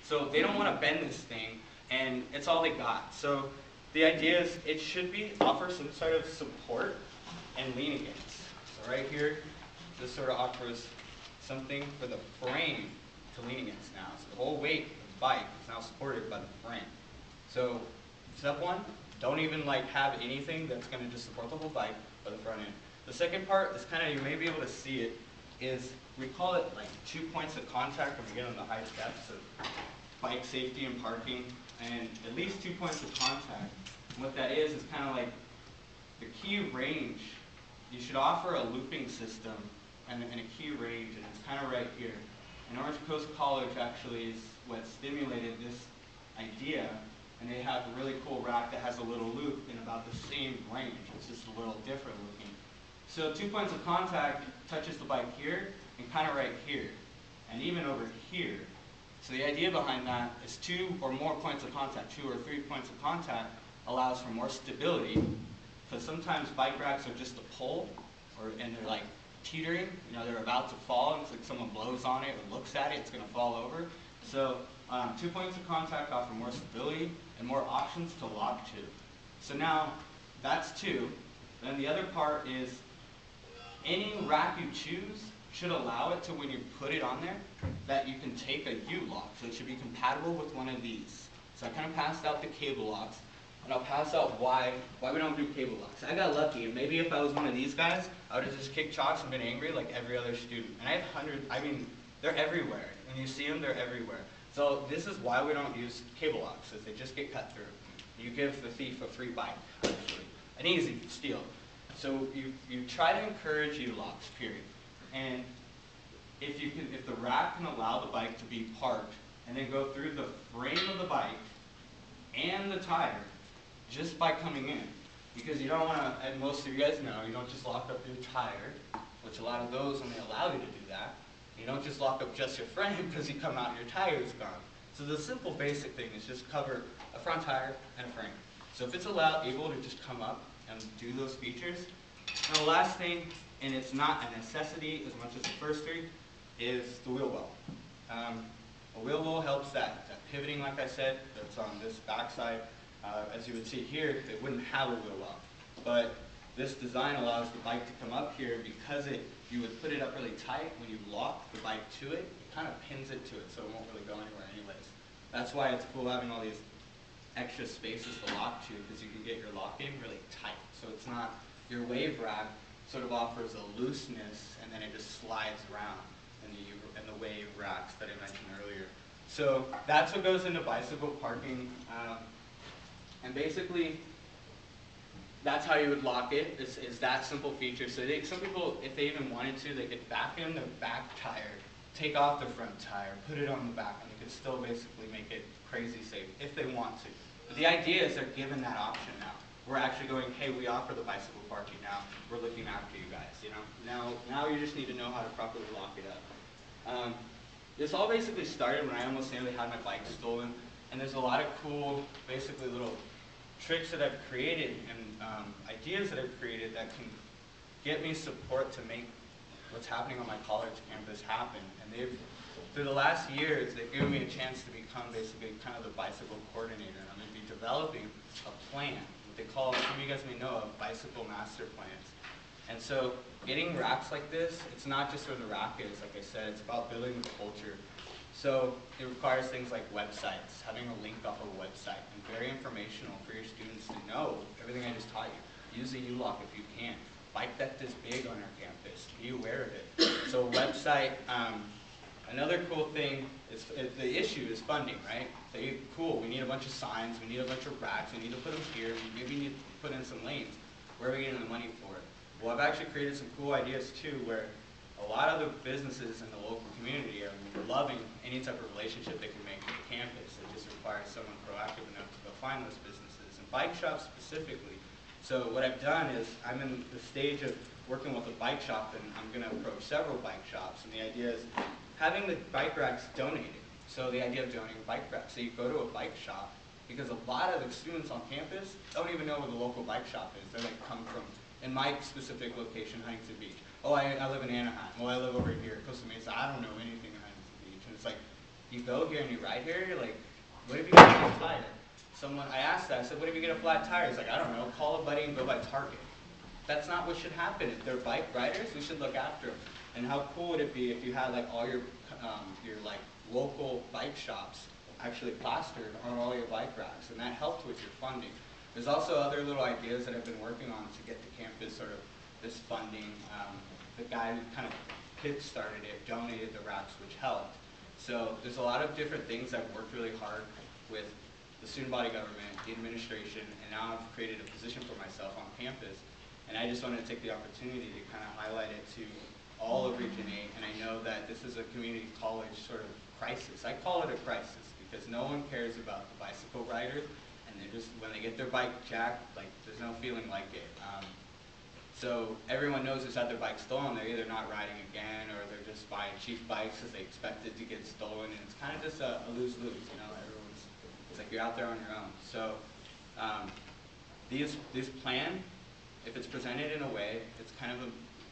So they don't want to bend this thing, and it's all they got. So the idea is it should offer some sort of support and lean against. So right here, this sort of offers something for the frame to lean against now. So the whole weight of the bike is now supported by the frame. So step one, don't even have anything that's going to just support the whole bike or the front end. The second part is you may be able to see it, is we call it 2 points of contact when we get on the high steps of bike safety and parking, and at least 2 points of contact. And what that is the key range. You should offer a looping system and a key range, and it's right here. And Orange Coast College actually is what stimulated this idea, and they have a really cool rack that has a little loop in about the same range. It's just a little different looking. So 2 points of contact touches the bike here and right here, and even over here. So the idea behind that is 2 or more points of contact, 2 or 3 points of contact allows for more stability, because sometimes bike racks are just a pull, and they're teetering, they're about to fall, and it's someone blows on it or looks at it, it's going to fall over. So 2 points of contact offer more stability and more options to lock to. So now that's 2. Then the other part is any rack you choose should allow it to, when you put it on there, that you can take a U-lock. So it should be compatible with one of these. So I passed out the cable locks, and I'll pass out why we don't do cable locks. I got lucky, and maybe if I was one of these guys, I would have just kicked chocks and been angry like every other student. And I have hundreds, they're everywhere. When you see them, they're everywhere. So this is why we don't use cable locks, is they just get cut through. You give the thief a free bike, actually. An easy steal. So you try to encourage U-locks, period. And if the rack can allow the bike to be parked and then go through the frame of the bike and the tire just by coming in, because you don't want to, and most of you guys know, you don't just lock up your tire, which a lot of those only allow you to do that. You don't just lock up just your frame because you come out and your tire is gone. So the simple basic thing is just cover a front tire and a frame. So if it's able to just come up and do those features. Now the last thing, and it's not a necessity as much as the first 3, is the wheel well. A wheel well helps that pivoting, like I said, that's on this backside. As you would see here, it wouldn't have a wheel well. But this design allows the bike to come up here because you would put it up really tight. When you lock the bike to it, it pins it to it, so it won't really go anywhere anyways. That's why it's cool having all these extra spaces to lock to, because you can get your locking really tight. So it's not, your wave rack sort of offers a looseness, and then it just slides around in the wave racks that I mentioned earlier. So that's what goes into bicycle parking. And basically, that's how you would lock it, is that simple feature. So some people, if they even wanted to, they could back in their back tire, take off their front tire, put it on the back, and they could still basically make it crazy safe if they want to. But the idea is they're given that option now. We're actually going, hey, we offer the bicycle parking now. We're looking after you guys, Now you just need to know how to properly lock it up. This all basically started when I almost nearly had my bike stolen, and there's a lot of cool, basically little tricks that I've created and ideas that I've created that can get me support to make what's happening on my college campus happen. And through the last years, they've given me a chance to become basically the bicycle coordinator. And I'm going to be developing a plan, what they call, some of you guys may know of, bicycle master plans. And so getting racks like this, it's not just where the rack is, like I said, it's about building the culture. So it requires things like websites, having a link off of a website, and very informational for your students to know everything I just taught you. Use a U-lock if you can. Bike theft is big on our campus. Be aware of it. So website, another cool thing is the issue is funding, right? So cool, we need a bunch of signs, we need a bunch of racks, we need to put them here, maybe we need to put in some lanes. Where are we getting the money for it? Well, I've actually created some cool ideas too, where a lot of the businesses in the local community are loving any type of relationship they can make with the campus. It just requires someone proactive enough to go find those businesses, and bike shops specifically. So what I've done is I'm in the stage of working with a bike shop, and I'm going to approach several bike shops, and the idea is having the bike racks donated. So the idea of donating bike racks. So you go to a bike shop, because a lot of the students on campus don't even know where the local bike shop is. They're come from, in my specific location, Huntington Beach. Oh, I live in Anaheim. Oh, I live over here, Costa Mesa. I don't know anything in Huntington Beach. And it's you go here and you ride here, you're like, what if you get a flat tire? I asked that, I said, what if you get a flat tire? He's like, I don't know, call a buddy and go by Target. That's not what should happen. If they're bike riders, we should look after them. And how cool would it be if you had like all your like local bike shops actually plastered on all your bike racks, and that helped with your funding. There's also other little ideas that I've been working on to get the campus sort of this funding. The guy who kind of kick-started it donated the racks, which helped. So there's a lot of different things. I've worked really hard with the student body government, the administration, and now I've created a position for myself on campus. And I just wanted to take the opportunity to kind of highlight it to all of Region 8. And I know that this is a community college sort of crisis. I call it a crisis because no one cares about the bicycle riders, and they just, when they get their bike jacked, like there's no feeling like it. So everyone knows who's had their bike stolen. They're either not riding again, or they're just buying cheap bikes because they expect it to get stolen, and it's kind of just a lose-lose. You know, it's like you're out there on your own. So this plan, if it's presented in a way, it's kind of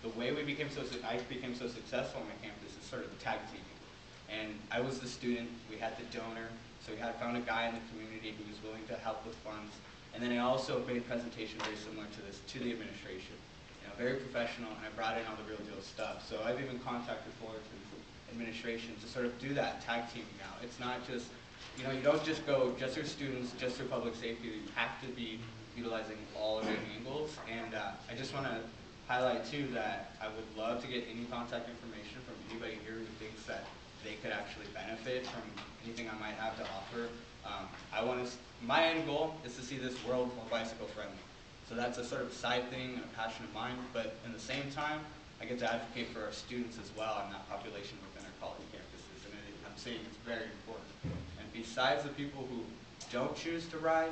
the way I became so successful on my campus is sort of tag teaming. And I was the student, we had the donor, so we had found a guy in the community who was willing to help with funds. And then I also made a presentation very similar to this to the administration. You know, very professional, and I brought in all the real deal stuff. So I've even contacted Fullerton's administration to sort of do that tag teaming now. It's not just, you know, you don't just go just for students, just for public safety. You have to be utilizing all of your angles. And I just want to highlight too that I would love to get any contact information from anybody here who thinks that they could actually benefit from anything I might have to offer. My end goal is to see this world more bicycle friendly. So that's a sort of side thing and a passion of mine, but in the same time, I get to advocate for our students as well and that population within our college campuses. And I'm saying it's very important. And besides the people who don't choose to ride,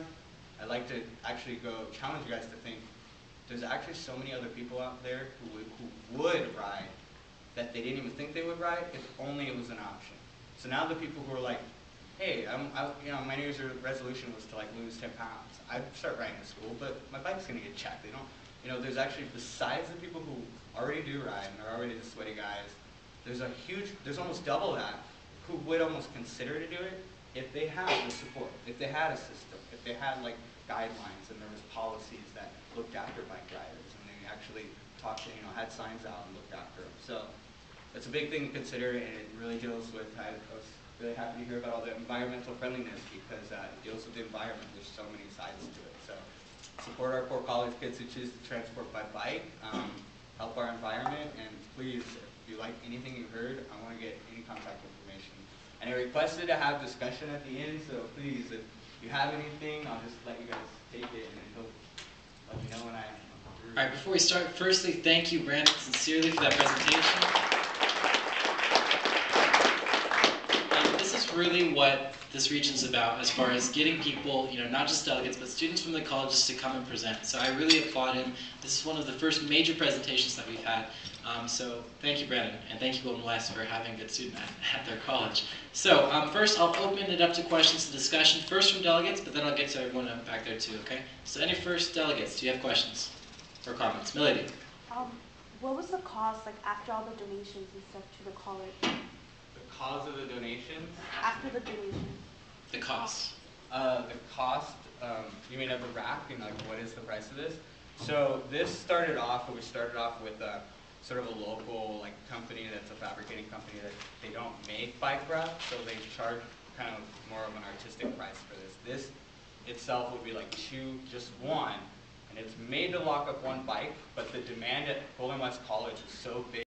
I'd like to actually go challenge you guys to think, there's actually so many other people out there who would ride that they didn't even think they would ride if only it was an option. So now the people who are like, hey, you know, my New Year's resolution was to like lose 10 pounds. I'd start riding to school, but my bike's gonna get checked. They don't, you know, there's actually, besides the people who already do ride and are already the sweaty guys, there's almost double that who would almost consider to do it if they had the support, if they had a system, if they had like guidelines and there was policies that looked after bike riders and they actually talked to, you know, had signs out and looked after them. So it's a big thing to consider, and it really deals with, I was really happy to hear about all the environmental friendliness because it deals with the environment. There's so many sides to it. So support our poor college kids who choose to transport by bike, help our environment, and please, if you like anything you heard, I want to get any contact information. And I requested to have discussion at the end, so please, if you have anything, I'll just let you guys take it, and he'll let you know when I am. All right, before we start, firstly, thank you, Brandon, sincerely for that presentation. And this is really what this region's about as far as getting people, you know, not just delegates, but students from the colleges to come and present. So I really applaud him. This is one of the first major presentations that we've had. So thank you, Brandon, and thank you, Golden West, for having a good student at their college. So first, I'll open it up to questions and discussion, first from delegates, but then I'll get to everyone back there too, okay? So any first delegates, do you have questions or comments? Milady. What was the cost, like, after all the donations and stuff to the college? The cause of the donations? After the donations. The cost. The cost, you mean of the rack, and like what is the price of this? So this started off, we started off with sort of a local like company that's a fabricating company that they don't make bike racks, so they charge kind of more of an artistic price for this. This itself would be like just one, and it's made to lock up one bike, but the demand at Golden West College is so big